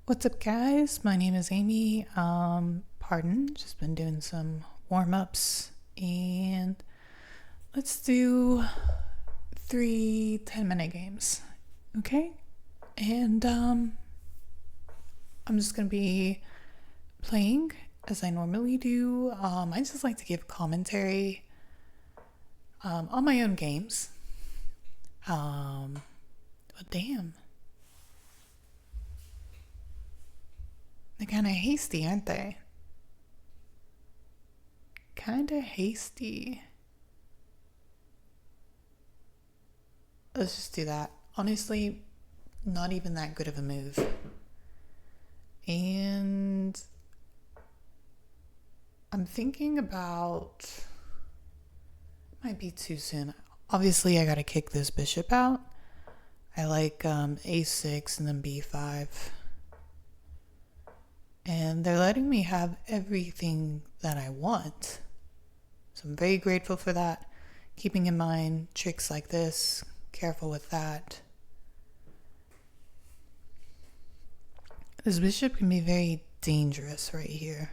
What's up, guys? My name is Amy. Pardon, just been doing some warm-ups, and let's do 3 10-minute games, okay? And I'm just gonna be playing as I normally do. I just like to give commentary on my own games. But damn, they're kind of hasty, aren't they? Kinda hasty. Let's just do that. Honestly, not even that good of a move. And I'm thinking about... Might be too soon. Obviously, I gotta kick this bishop out. I like a6 and then b5. And they're letting me have everything that I want. So I'm very grateful for that. Keeping in mind tricks like this, careful with that. This bishop can be very dangerous right here.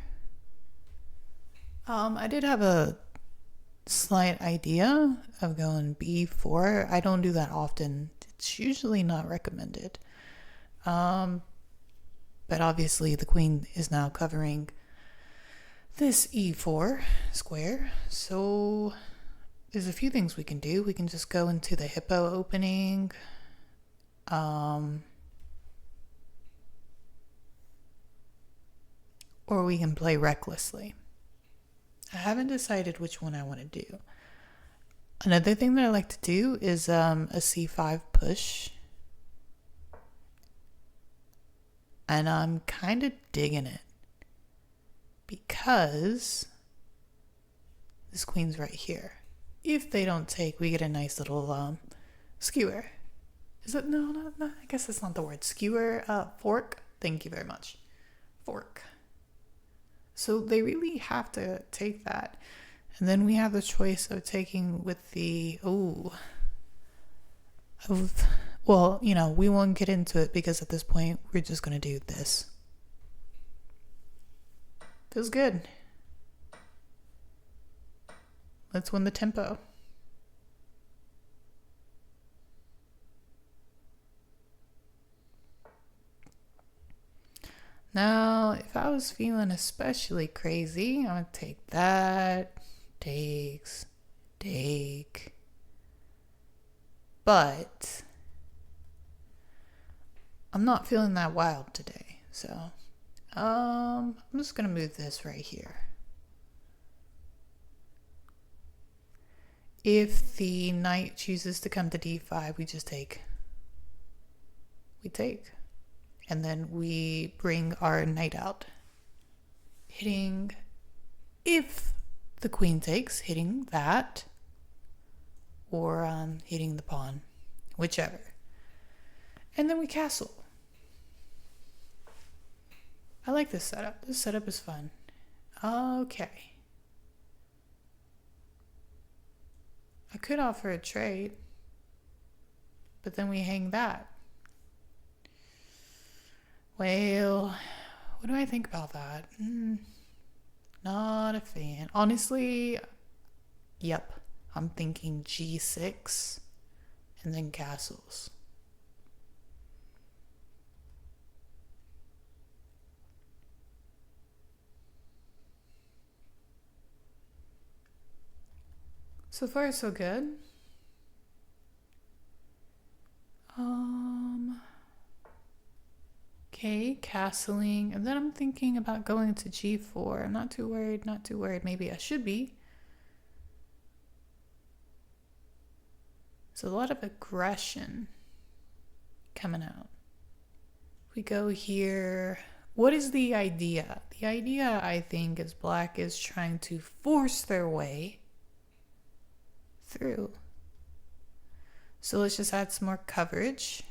I did have a slight idea of going b4. I don't do that often. It's usually not recommended. But obviously the queen is now covering this e4 square. So there's a few things we can do. We can just go into the hippo opening. Or we can play recklessly. I haven't decided which one I want to do. Another thing that I like to do is a c5 push. And I'm kind of digging it because this queen's right here. If they don't take, we get a nice little skewer. Is it? No, I guess that's not the word. Skewer, fork. Thank you very much. Fork. So they really have to take that. And then we have the choice of taking with the, well, we won't get into it because at this point we're just going to do this. Feels good. Let's win the tempo. Now, if I was feeling especially crazy, I would take that, take. But I'm not feeling that wild today. So, I'm just going to move this right here. If the knight chooses to come to d5, we just take. We take. And then we bring our knight out. Hitting, if the queen takes, hitting that. Or hitting the pawn. Whichever. And then we castle. I like this setup. This setup is fun. Okay. I could offer a trade. But then we hang that. Well, what do I think about that? Not a fan. Honestly, yep. I'm thinking g6 and then castles. So far, so good. Okay, castling. And then I'm thinking about going to g4. I'm not too worried, Maybe I should be. There's a lot of aggression coming out. We go here. What is the idea? The idea, I think, is black is trying to force their way through. So let's just add some more coverage.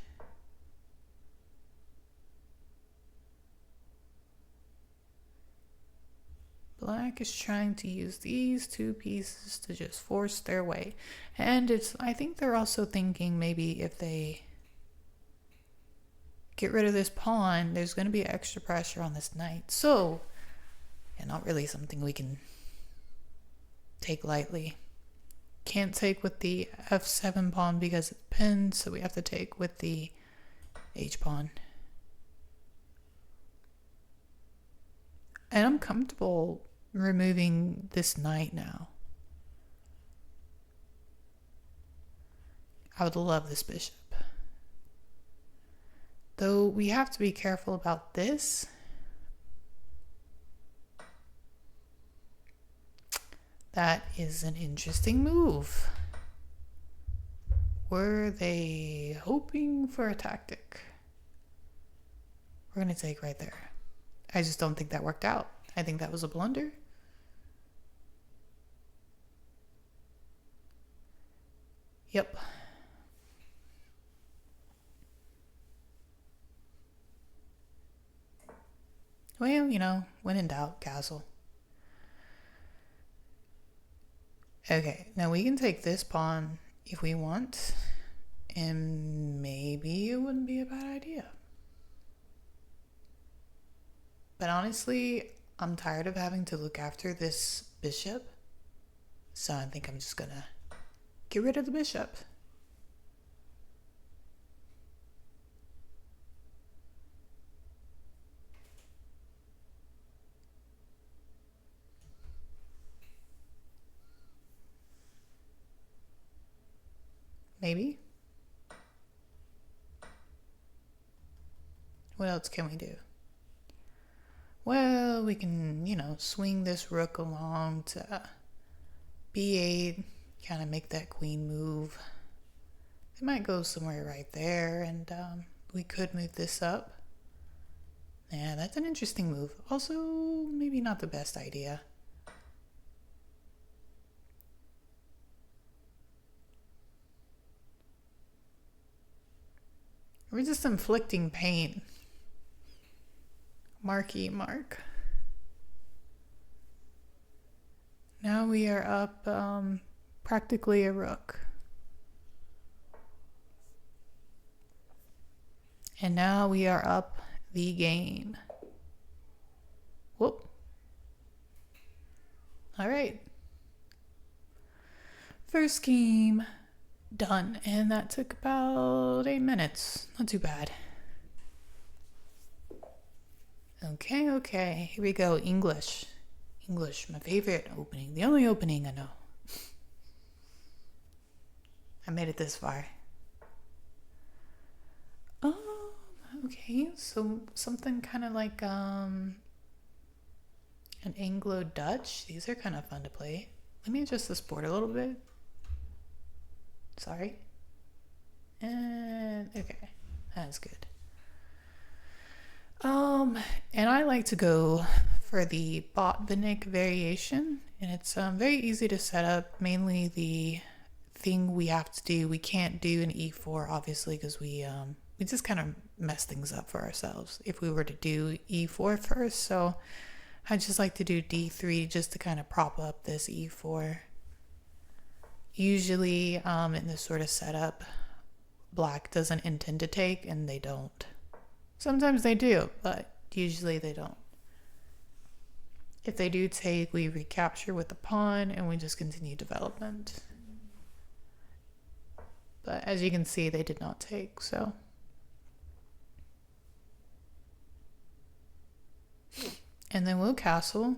Black is trying to use these two pieces to just force their way. And I think they're also thinking maybe if they get rid of this pawn, there's going to be extra pressure on this knight. So, and not really something we can take lightly. Can't take with the f7 pawn because it's pinned, so we have to take with the h pawn. And I'm comfortable removing this knight now. I would love this bishop. Though we have to be careful about this. That is an interesting move. Were they hoping for a tactic? We're going to take right there. I just don't think that worked out. I think that was a blunder. Yep. Well, you know, when in doubt, castle. Okay, now we can take this pawn if we want, and maybe it wouldn't be a bad idea. But honestly, I'm tired of having to look after this bishop, so I think I'm just gonna get rid of the bishop. Maybe. What else can we do? Well, we can, you know, swing this rook along to b8, kind of make that queen move. It might go somewhere right there, and we could move this up. Yeah, that's an interesting move. Also, maybe not the best idea. We're just inflicting pain. Marky mark. Now we are up practically a rook. And now we are up the game. Whoop. All right. First game done, and that took about 8 minutes. Not too bad. Okay, here we go. English, my favorite opening, the only opening I know. I made it this far. Okay, so something kind of like an Anglo-Dutch. These are kind of fun to play. Let me adjust this board a little bit. Sorry. And okay, that's good. And I like to go for the Botvinnik variation, and it's very easy to set up. Mainly the thing we have to do, we can't do an e4 obviously because we just kind of mess things up for ourselves if we were to do e4 first. So I just like to do d3 just to kind of prop up this e4. Usually in this sort of setup, black doesn't intend to take, and they don't. Sometimes they do, but usually they don't. If they do take, we recapture with the pawn and we just continue development. But as you can see, they did not take, so. And then we'll castle.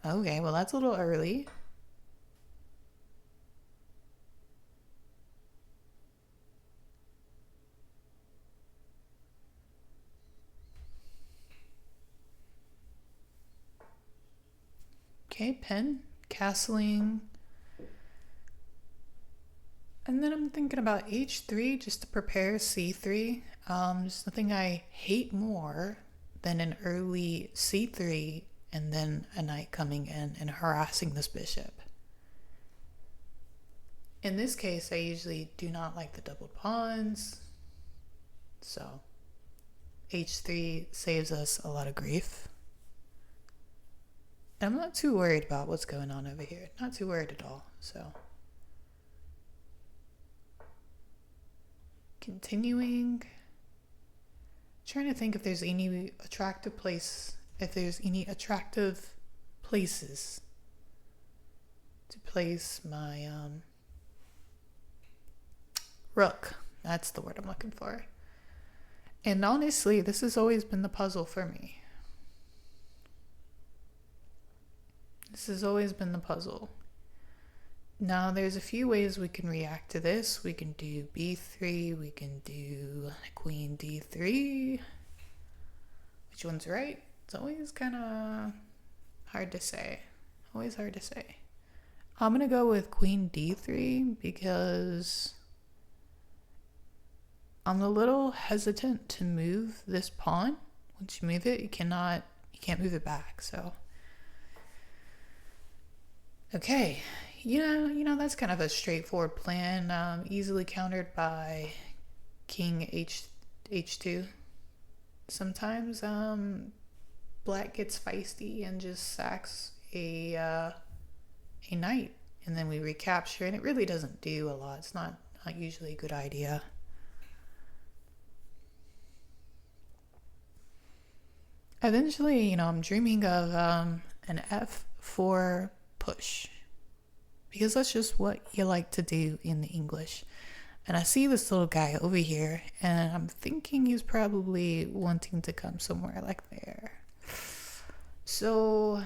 Okay, well that's a little early. Okay, pen, castling. And then I'm thinking about h3 just to prepare c3. There's nothing I hate more than an early c3 and then a knight coming in and harassing this bishop. In this case, I usually do not like the doubled pawns, so h3 saves us a lot of grief. I'm not too worried about what's going on over here. Not too worried at all, so. Continuing. trying to think if there's any attractive place, if there's any attractive places to place my rook. That's the word I'm looking for. And honestly, this has always been the puzzle for me. This has always been the puzzle. Now, there's a few ways we can react to this. We can do b3, we can do queen d3. Which one's right? It's always kind of hard to say. Always hard to say. I'm going to go with queen d3 because I'm a little hesitant to move this pawn. Once you move it, you can't move it back, so. Okay, that's kind of a straightforward plan, easily countered by king h2. Sometimes black gets feisty and just sacks a knight, and then we recapture, and it really doesn't do a lot. It's not usually a good idea. Eventually, I'm dreaming of an f4 push, because that's just what you like to do in the English. And I see this little guy over here, and I'm thinking he's probably wanting to come somewhere like there. So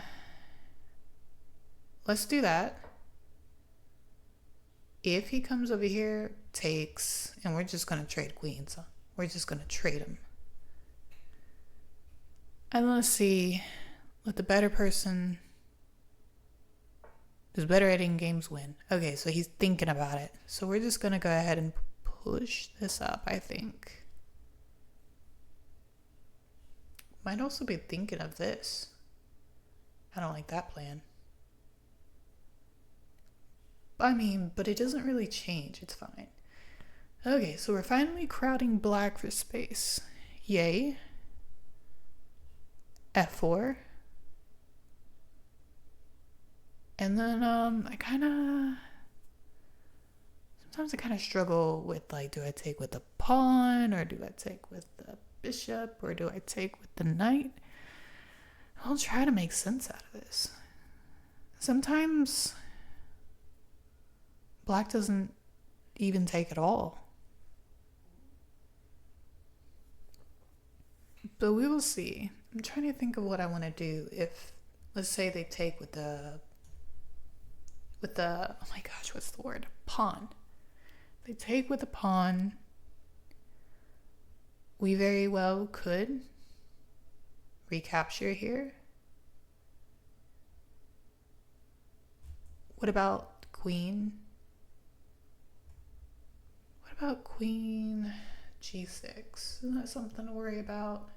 let's do that. If he comes over here, takes, and we're just going to trade queens. We're just going to trade him. And let's see, let the better person who's better at in-games win. Okay, so he's thinking about it. So we're just going to go ahead and push this up, I think. Might also be thinking of this. I don't like that plan. But it doesn't really change. It's fine. Okay, so we're finally crowding black for space. Yay. f4. And then sometimes I kind of struggle with, like, do I take with the pawn, or do I take with the bishop, or do I take with the knight? I'll try to make sense out of this. Sometimes black doesn't even take at all. But we will see. I'm trying to think of what I want to do if, let's say they take with the oh my gosh, what's the word? Pawn. They take with a pawn. We very well could recapture here. What about queen? What about queen g6? Isn't that something to worry about?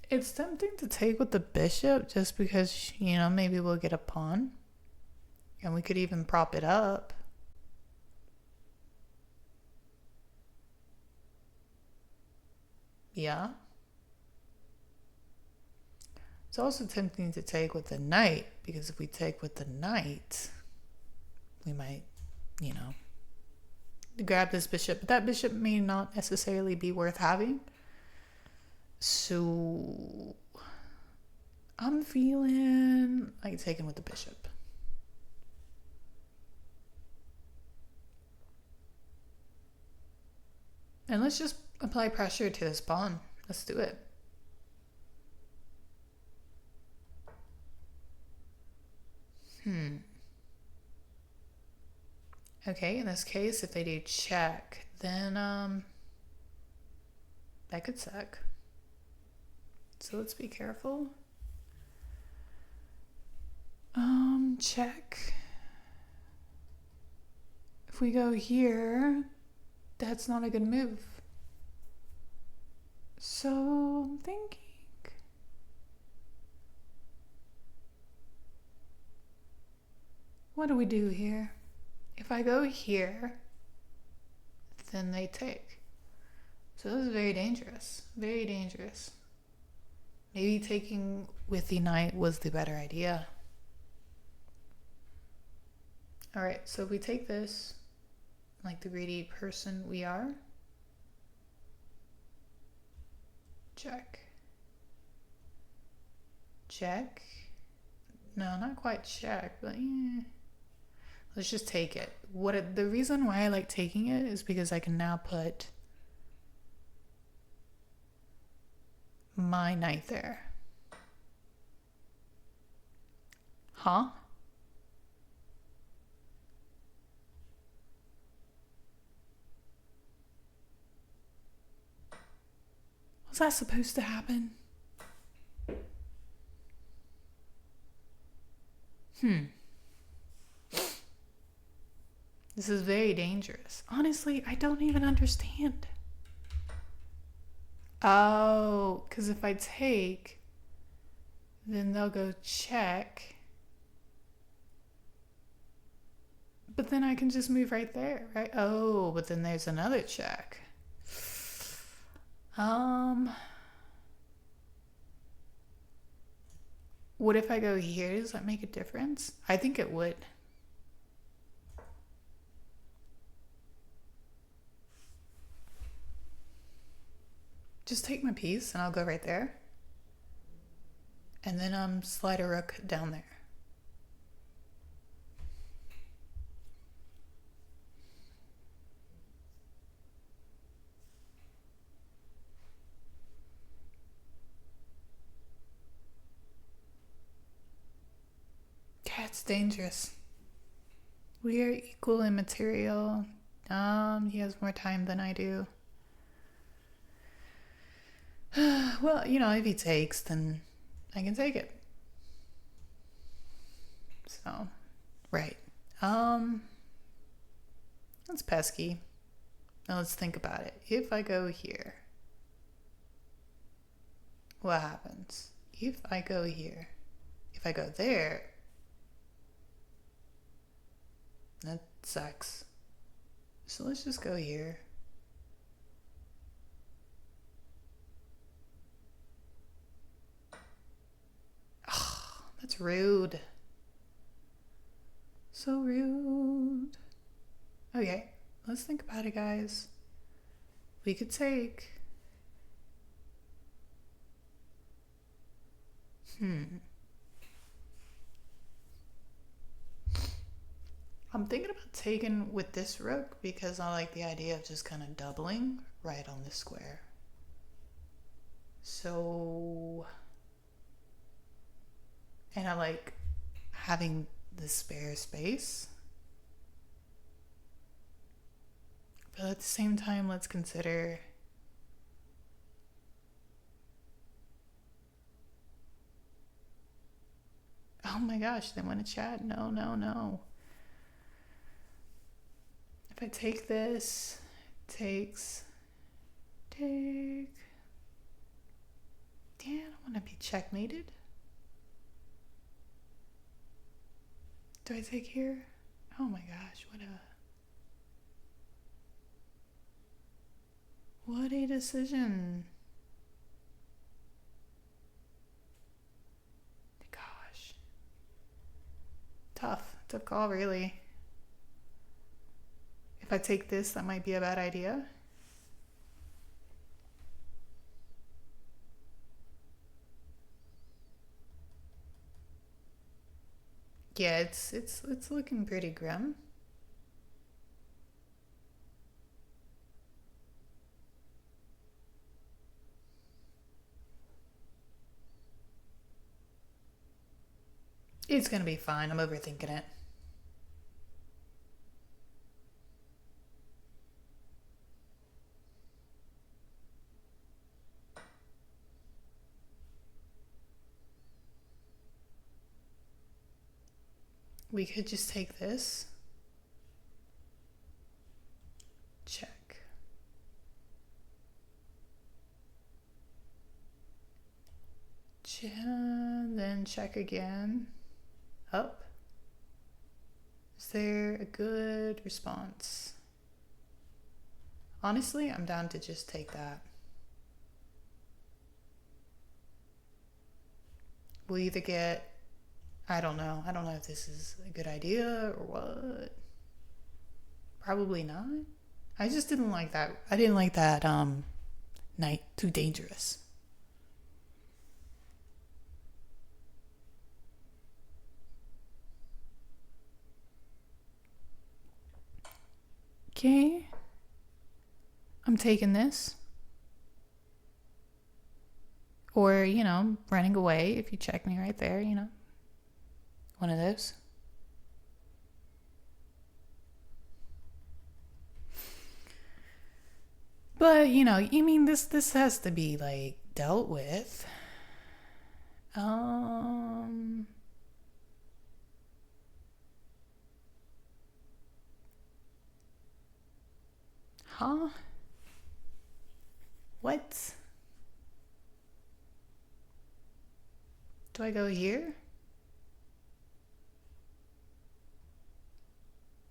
It's tempting to take with the bishop just because, maybe we'll get a pawn. And we could even prop it up. Yeah. It's also tempting to take with the knight, because if we take with the knight, we might, grab this bishop. But that bishop may not necessarily be worth having. So I'm feeling like taking with the bishop. And let's just apply pressure to this pawn. Let's do it. Okay, in this case, if they do check, then that could suck. So let's be careful. Check. If we go here, that's not a good move. So I'm thinking, what do we do here? If I go here, then they take. So this is very dangerous. Very dangerous. Maybe taking with the knight was the better idea. Alright, so if we take this, like the greedy person we are, check. Check. No, not quite check, but yeah. Let's just take it. The reason why I like taking it is because I can now put my knight there. Huh? Was that supposed to happen? This is very dangerous. Honestly, I don't even understand. Oh, because if I take, then they'll go check. But then I can just move right there, right? Oh, but then there's another check. What if I go here? Does that make a difference? I think it would. Just take my piece and I'll go right there. And then slide a rook down there. Yeah, it's dangerous. We are equal in material. He has more time than I do. Well, if he takes, then I can take it. So, right. That's pesky. Now let's think about it. If I go here, what happens? If I go here, if I go there, that sucks. So let's just go here. Oh, that's rude. So rude. Okay, let's think about it, guys. We could take... I'm thinking about taking with this rook because I like the idea of just kind of doubling right on this square. So... And I like having the spare space. But at the same time, let's consider... Oh my gosh, they want to chat? No. If I take this, take. Damn, I don't want to be checkmated. Do I take here? Oh my gosh, what a decision. Gosh. Tough call, really. If I take this, that might be a bad idea. Yeah, it's looking pretty grim. It's gonna be fine. I'm overthinking it. We could just take this. Check. Then check again. Up. Is there a good response? Honestly, I'm down to just take that. We'll either get, I don't know. I don't know if this is a good idea or what. Probably not. I just didn't like that. I didn't like that knight. Too dangerous. Okay. I'm taking this. Or, running away if you check me right there, One of those. But, you mean this has to be like dealt with. Um Huh? What? Do I go here?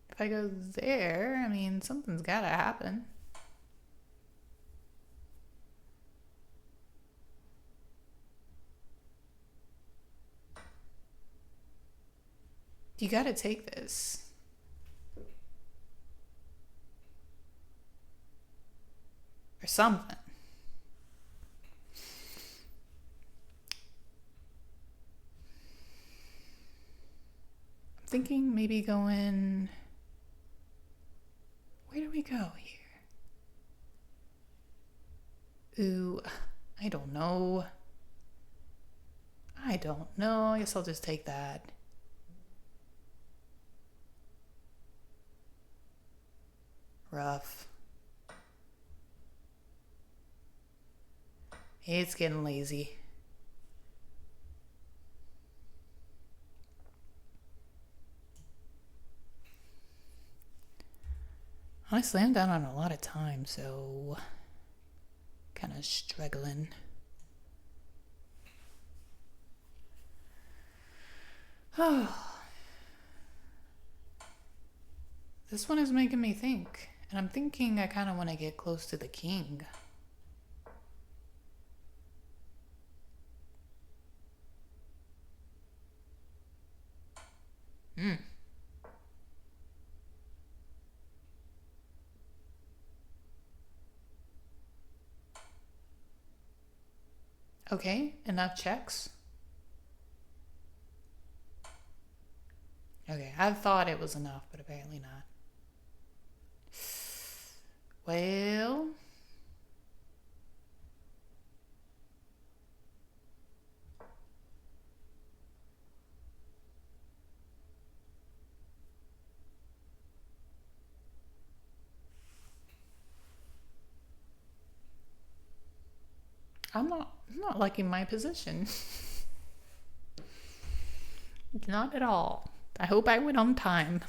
If I go there, I mean, something's gotta happen. You gotta take this. Or something. I'm thinking maybe going. Where do we go here? Ooh, I don't know. I guess I'll just take that. Rough. It's getting lazy. Honestly, I'm down on a lot of time, so kind of struggling. Oh, this one is making me think, and I'm thinking I kind of want to get close to the king. Okay, enough checks. Okay, I thought it was enough, but apparently not. Well, I'm not liking my position. Not at all. I hope I went on time.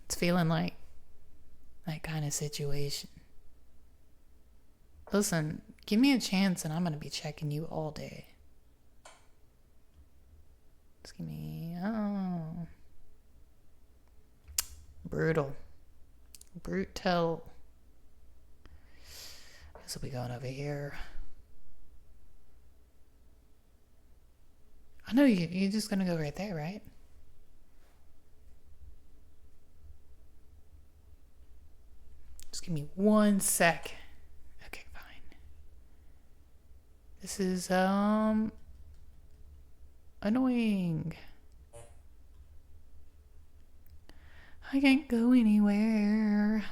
It's feeling like that kind of situation. Listen, give me a chance and I'm going to be checking you all day. Just give me. Oh. Brutal. Brutal. Guess I'll be going over here. I know you're just going to go right there, right? Just give me 1 sec. Okay, fine. This is, annoying. I can't go anywhere.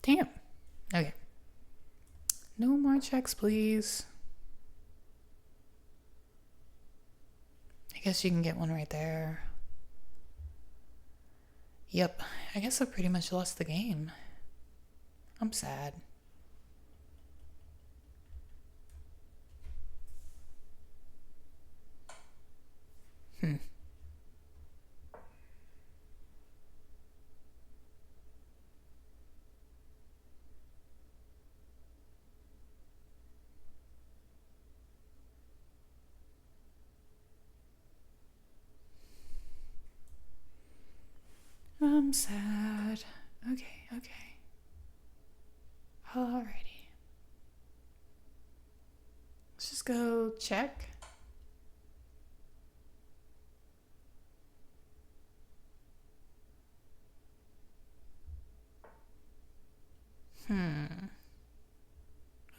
Damn. Okay. No more checks, please. I guess you can get one right there. Yep. I guess I pretty much lost the game. I'm sad. I'm sad. Okay. Alrighty. Let's just go check.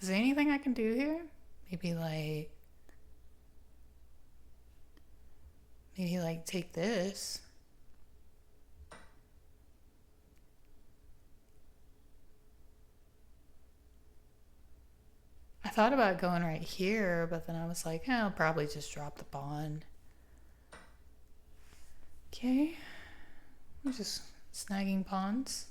Is there anything I can do here? Maybe like take this. I thought about going right here, but then I was like, I'll probably just drop the pawn. Okay. We're just snagging pawns.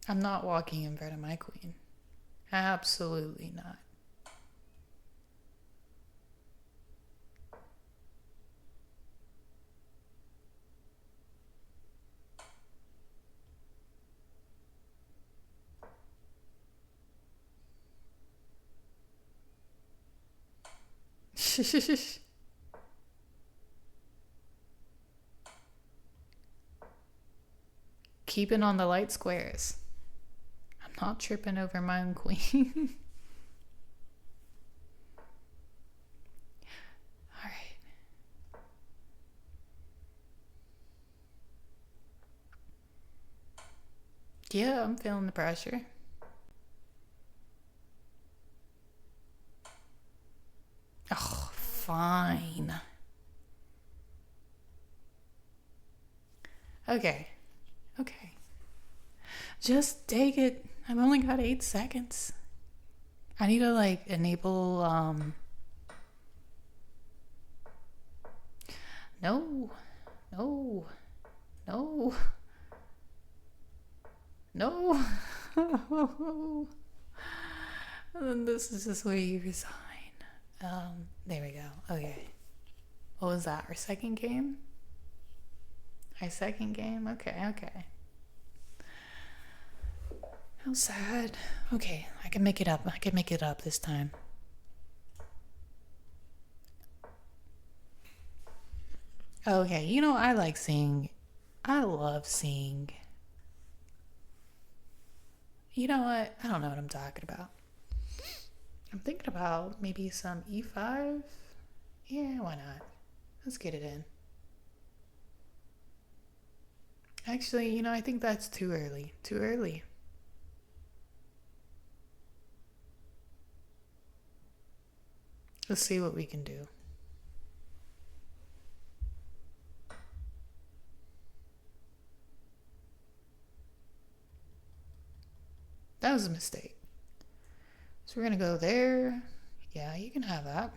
I'm not walking in front of my queen. Absolutely not. Keeping on the light squares. I'm not tripping over my own queen. All right. Yeah, I'm feeling the pressure. Oh, fine. Okay. Just take it. I've only got 8 seconds. I need to like enable No. And then this is just where you resign. There we go. Okay. What was that? Our second game? Okay. How sad. Okay, I can make it up this time. Okay, I love seeing. You know what? I don't know what I'm talking about. I'm thinking about maybe some e5. Yeah, why not? Let's get it in. Actually, I think that's too early. Let's see what we can do. That was a mistake. So we're gonna go there. Yeah, you can have that.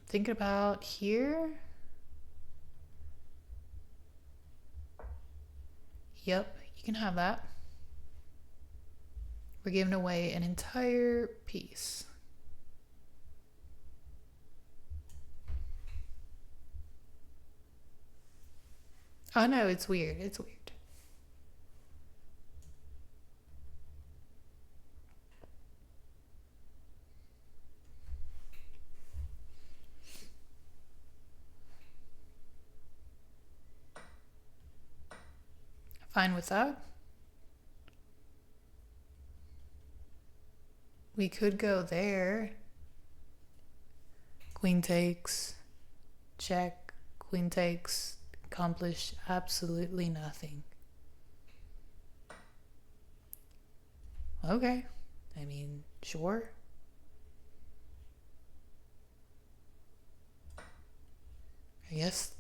Thinking about here. Yep, you can have that. We're giving away an entire piece. Oh no, it's weird. Fine with that. We could go there. Queen takes, check, queen takes, accomplish absolutely nothing. Okay, I mean, sure. I guess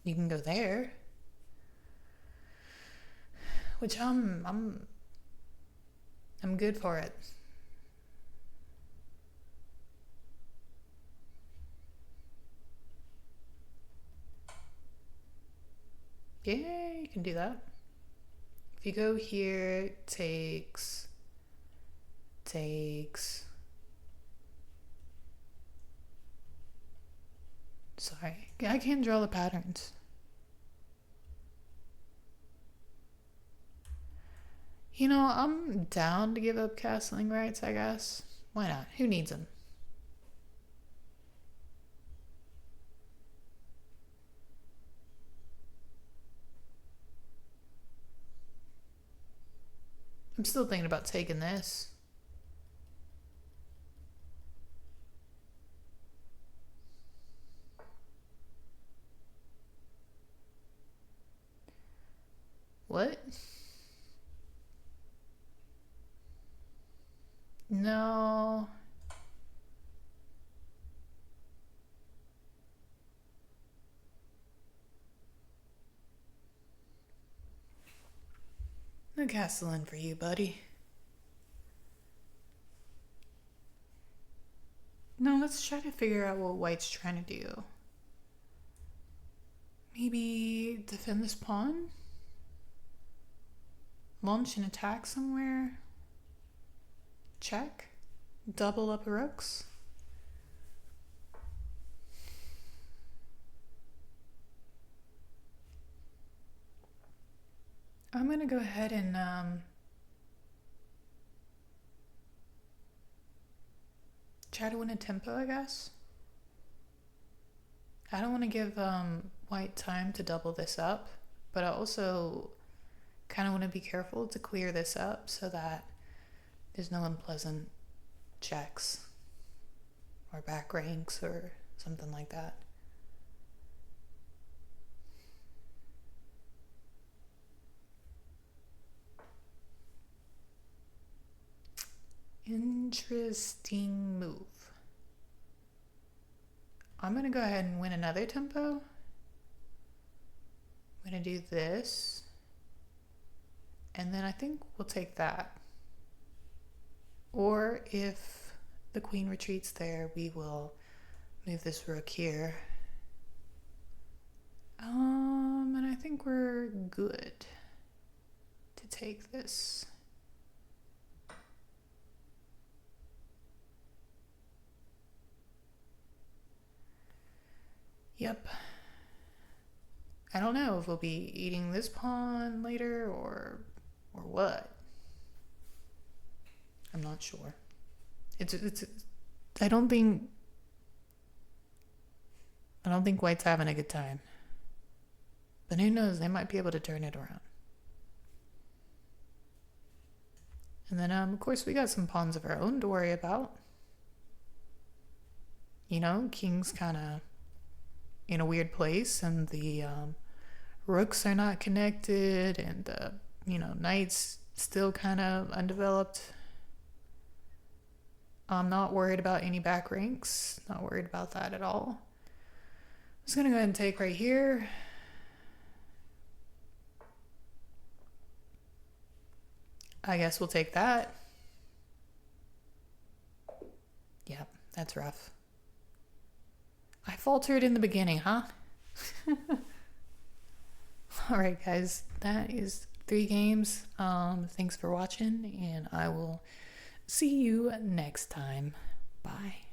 you can go there. Which I'm good for it. Yeah, you can do that. If you go here, takes. Sorry, I can't draw the patterns. You know, I'm down to give up castling rights, I guess. Why not? Who needs them? I'm still thinking about taking this. What? No. No castling for you, buddy. No, let's try to figure out what white's trying to do. Maybe defend this pawn? Launch an attack somewhere? Check? Double up rooks? I'm gonna go ahead and try to win a tempo, I guess. I don't want to give white time to double this up, but I also kind of want to be careful to clear this up so that there's no unpleasant checks or back ranks or something like that. Interesting move. I'm gonna go ahead and win another tempo. I'm gonna do this, and then I think we'll take that. Or if the queen retreats there, we will move this rook here. And I think we're good to take this. Yep. I don't know if we'll be eating this pawn later or what. I'm not sure. It's I don't think white's having a good time. But who knows, they might be able to turn it around. And then of course we got some pawns of our own to worry about. You know, king's kind of in a weird place, and the rooks are not connected, and the knight's still kind of undeveloped. I'm not worried about any back ranks. Not worried about that at all. I'm just gonna go ahead and take right here. I guess we'll take that. Yep, that's rough. I faltered in the beginning, huh? Alright guys, that is 3 games. Thanks for watching, and I will see you next time. Bye.